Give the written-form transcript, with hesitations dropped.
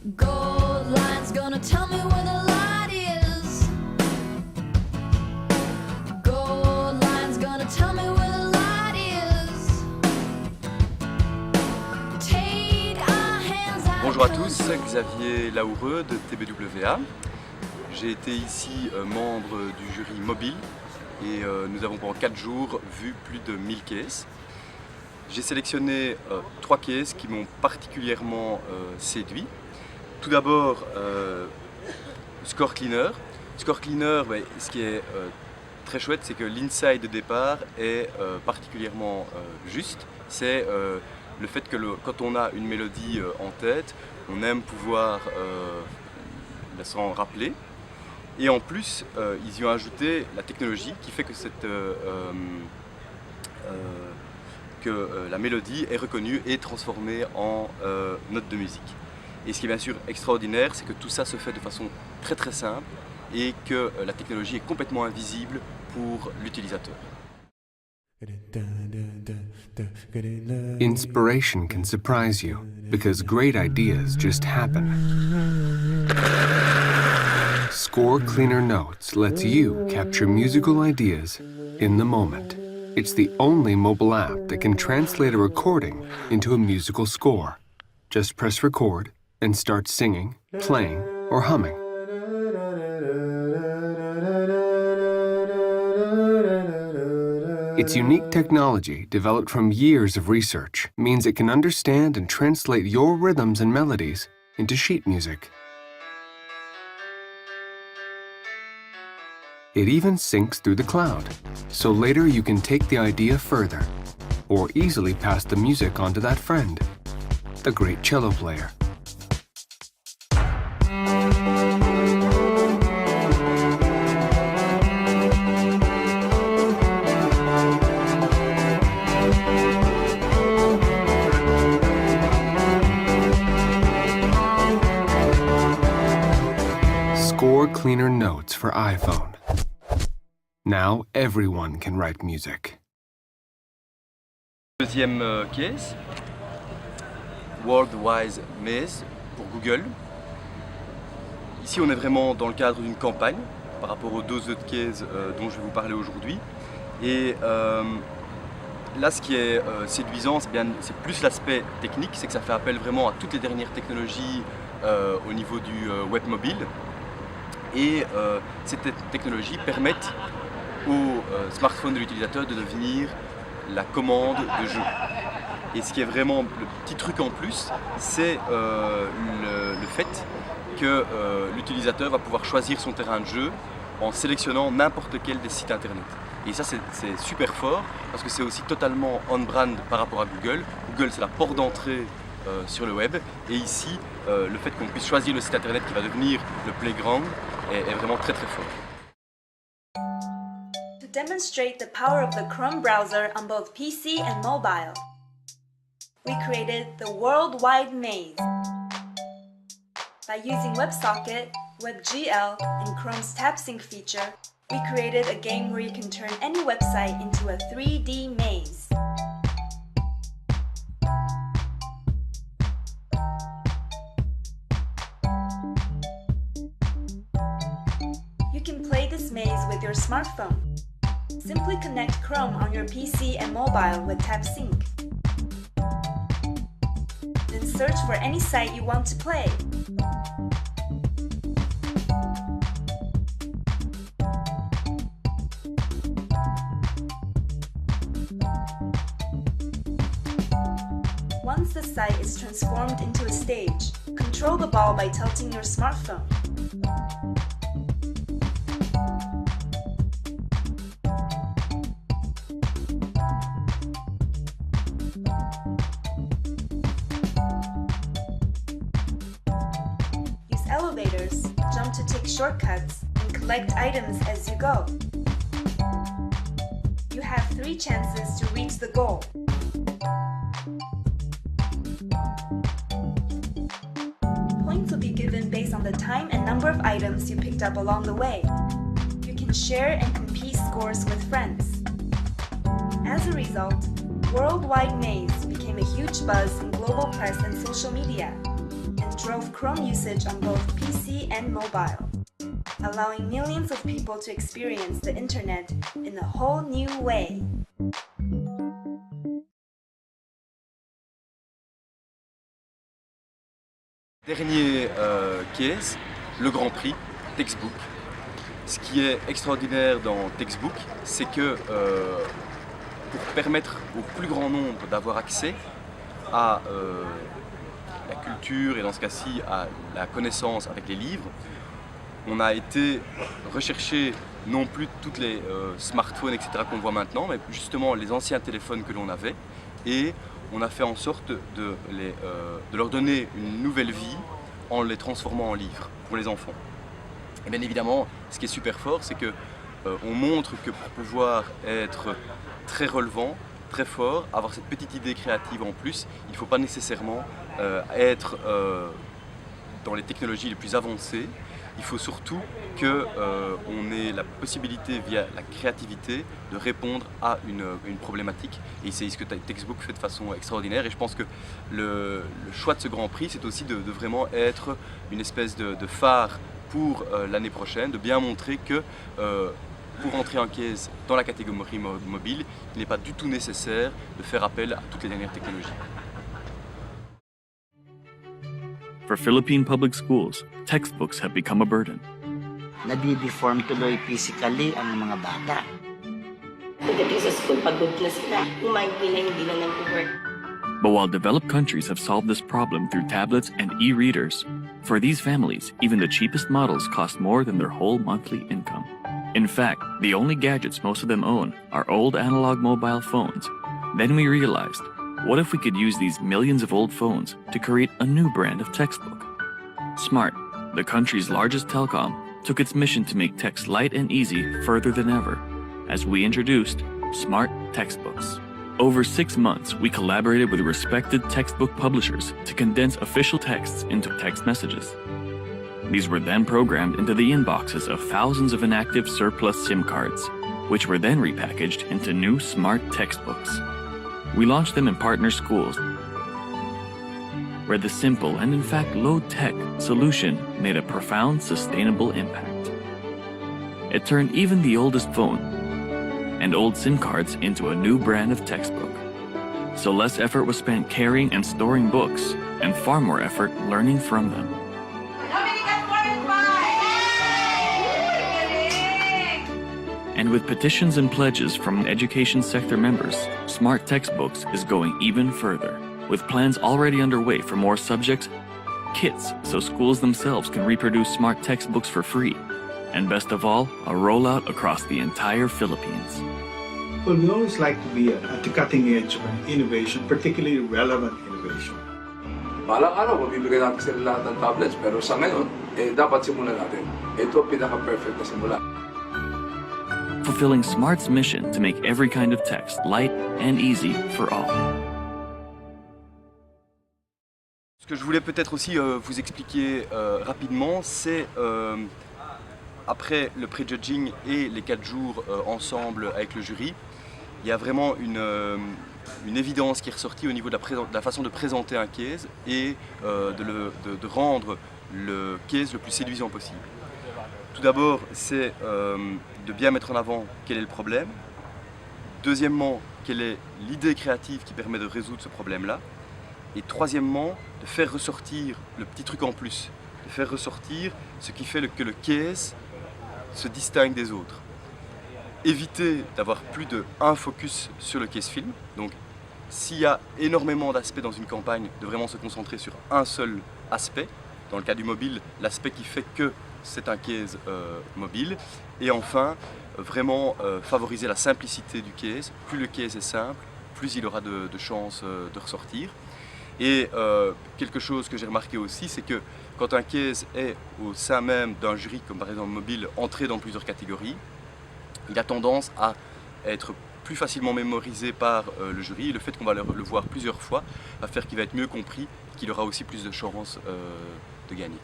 Gold line's gonna tell me where the light is. Gold line's gonna tell me where the light is. Take our hands out. Bonjour à tous, Xavier Laoureux de TBWA. J'ai été ici membre du jury mobile et nous avons pendant 4 jours vu plus de 1000 caisses. J'ai sélectionné 3 caisses qui m'ont particulièrement séduit. Tout d'abord, Score Cleaner. Score Cleaner, ce qui est très chouette, c'est que l'inside de départ est particulièrement juste. C'est le fait que quand on a une mélodie en tête, on aime pouvoir s'en rappeler. Et en plus, ils y ont ajouté la technologie qui fait que la mélodie est reconnue et transformée en note de musique. Et ce qui est bien sûr extraordinaire, c'est que tout ça se fait de façon très très simple et que la technologie est complètement invisible pour l'utilisateur. Inspiration can surprise you because great ideas just happen. Score Cleaner Notes lets you capture musical ideas in the moment. It's the only mobile app that can translate a recording into a musical score. Just press record and start singing, playing, or humming. Its unique technology, developed from years of research, means it can understand and translate your rhythms and melodies into sheet music. It even syncs through the cloud, so later you can take the idea further, or easily pass the music on to that friend, the great cello player. Score Cleaner Notes for iPhone. Now everyone can write music. Deuxième case, Worldwide Maze pour Google. Ici on est vraiment dans le cadre d'une campagne par rapport aux 2 autres cases dont je vais vous parler aujourd'hui. Et là ce qui est séduisant, c'est plus l'aspect technique, c'est que ça fait appel vraiment à toutes les dernières technologies au niveau du web mobile. Et ces technologies permettent au smartphone de l'utilisateur de devenir la commande de jeu. Et ce qui est vraiment le petit truc en plus, c'est le fait que l'utilisateur va pouvoir choisir son terrain de jeu en sélectionnant n'importe quel des sites internet. Et ça c'est super fort parce que c'est aussi totalement on-brand par rapport à Google. Google c'est la porte d'entrée sur le web et ici le fait qu'on puisse choisir le site internet qui va devenir le playground est vraiment très très fort. To demonstrate the power of the Chrome browser on both PC and mobile, we created the Worldwide Maze. By using WebSocket, WebGL, and Chrome's TabSync feature, we created a game where you can turn any website into a 3D maze. You can play this maze with your smartphone. Simply connect Chrome on your PC and mobile with TabSync. Then search for any site you want to play. Once the site is transformed into a stage, control the ball by tilting your smartphone. Use elevators, jump to take shortcuts, and collect items as you go. You have 3 chances to reach the goal. Points will be given based on the time and number of items you picked up along the way. You can share and compete scores with friends. As a result, Worldwide Maze became a huge buzz in global press and social media. and drove Chrome usage on both PC and mobile, allowing millions of people to experience the internet in a whole new way. Dernier case, le Grand Prix, Textbook. Ce qui est extraordinaire dans Textbook, c'est que pour permettre au plus grand nombre d'avoir accès à la culture et dans ce cas-ci à la connaissance avec les livres, on a été rechercher non plus toutes les smartphones, etc. qu'on voit maintenant, mais justement les anciens téléphones que l'on avait, et on a fait en sorte de leur donner une nouvelle vie en les transformant en livres pour les enfants. Et bien évidemment, ce qui est super fort, c'est que on montre que pour pouvoir être très relevant, très fort, avoir cette petite idée créative en plus, il ne faut pas nécessairement être dans les technologies les plus avancées. Il faut surtout qu'on ait la possibilité, via la créativité, de répondre à une problématique. Et c'est ce que Textbook fait de façon extraordinaire. Et je pense que le choix de ce Grand Prix, c'est aussi de vraiment être une espèce de phare pour l'année prochaine, de bien montrer que pour entrer en case dans la catégorie mobile, il n'est pas du tout nécessaire de faire appel à toutes les dernières technologies. For Philippine public schools, textbooks have become a burden. Nadideform tuloy physically ang mga bata. Pagdating sa school, pagod na sila. Kumain na hindi na nag-work. But while developed countries have solved this problem through tablets and e-readers, for these families, even the cheapest models cost more than their whole monthly income. In fact, the only gadgets most of them own are old analog mobile phones. Then we realized, what if we could use these millions of old phones to create a new brand of textbook? Smart, the country's largest telecom, took its mission to make text light and easy further than ever, as we introduced Smart Textbooks. Over 6 months, we collaborated with respected textbook publishers to condense official texts into text messages. These were then programmed into the inboxes of thousands of inactive surplus SIM cards, which were then repackaged into new smart textbooks. We launched them in partner schools, where the simple and in fact low-tech solution made a profound sustainable impact. It turned even the oldest phone and old SIM cards into a new brand of textbook. So less effort was spent carrying and storing books, and far more effort learning from them. And with petitions and pledges from education sector members, Smart Textbooks is going even further, with plans already underway for more subject kits so schools themselves can reproduce smart textbooks for free, and best of all, a rollout across the entire Philippines. Well, we always like to be at the cutting edge of an innovation, particularly relevant innovation. Balang araw, mabibigay natin sila lahat ng tablets, pero sa ngayon, dapat simulan natin. Ito ang pinaka-perfect na simula. Fulfilling Smart's mission to make every kind of text light and easy for all. Ce que je voulais peut-être aussi vous expliquer rapidement, c'est après le pré-judging et les 4 jours ensemble avec le jury, il y a vraiment une évidence qui est ressortie au niveau de la façon de présenter un case et de rendre le case le plus séduisant possible. Tout d'abord, c'est de bien mettre en avant quel est le problème. Deuxièmement, quelle est l'idée créative qui permet de résoudre ce problème-là. Et troisièmement, de faire ressortir le petit truc en plus, de faire ressortir ce qui fait que le case se distingue des autres. Éviter d'avoir plus d'un focus sur le case film. Donc, s'il y a énormément d'aspects dans une campagne, de vraiment se concentrer sur un seul aspect. Dans le cas du mobile, l'aspect qui fait que c'est un case mobile. Et enfin, vraiment favoriser la simplicité du case. Plus le case est simple, plus il aura de chances de ressortir. Et quelque chose que j'ai remarqué aussi, c'est que quand un case est au sein même d'un jury, comme par exemple mobile, entré dans plusieurs catégories, il a tendance à être plus facilement mémorisé par le jury. Le fait qu'on va le voir plusieurs fois va faire qu'il va être mieux compris, qu'il aura aussi plus de chances de gagner.